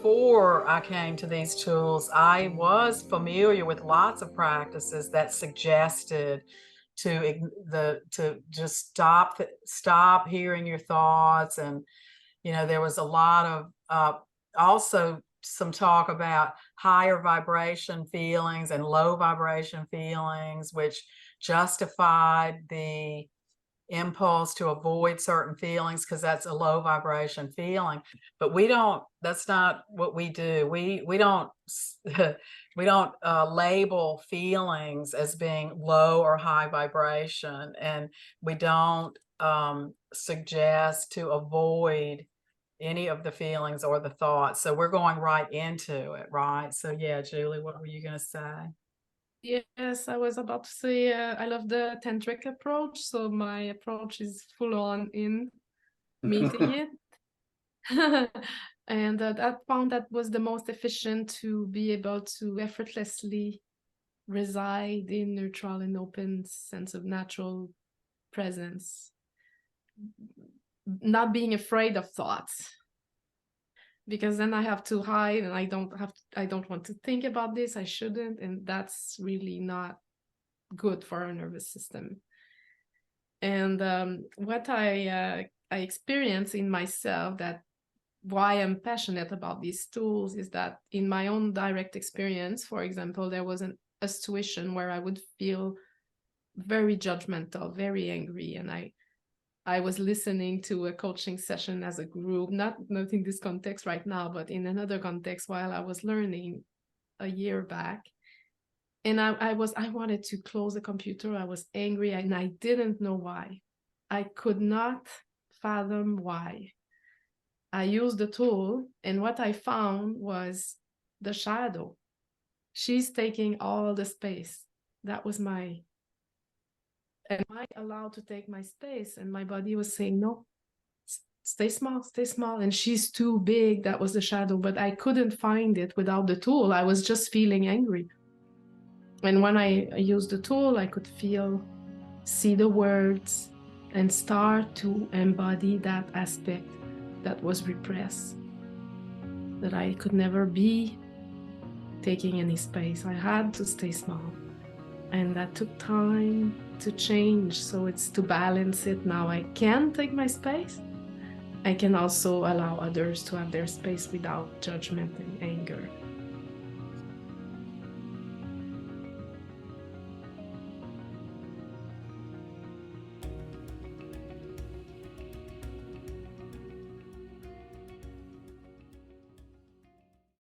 before I came to these tools, I was familiar with lots of practices that suggested to just stop hearing your thoughts. And there was a lot of also some talk about higher vibration feelings and low vibration feelings, which justified the impulse to avoid certain feelings because that's a low vibration feeling. But that's not what we do. We don't we don't label feelings as being low or high vibration, and we don't suggest to avoid any of the feelings or the thoughts. So we're going right into it, right? So yeah, Julie, what were you going to say? Yes, I was about to say I love the tantric approach. So my approach is full on in meeting it. And I found that was the most efficient to be able to effortlessly reside in neutral and open sense of natural presence, not being afraid of thoughts, because then I have to hide and I don't want to think about this. I shouldn't, and that's really not good for our nervous system. And what I experience in myself, that why I'm passionate about these tools, is that in my own direct experience, for example, there was a situation where I would feel very judgmental, very angry, and I was listening to a coaching session as a group, not in this context right now, but in another context while I was learning a year back. And I wanted to close the computer. I was angry and I didn't know why. I could not fathom why. I used the tool, and what I found was the shadow. She's taking all the space. That was am I allowed to take my space? And my body was saying, no, stay small, stay small. And she's too big. That was the shadow, but I couldn't find it without the tool. I was just feeling angry. And when I used the tool, I could see the words, and start to embody that aspect that was repressed, that I could never be taking any space. I had to stay small. And that took time to change. So it's to balance it. Now I can take my space. I can also allow others to have their space without judgment and anger.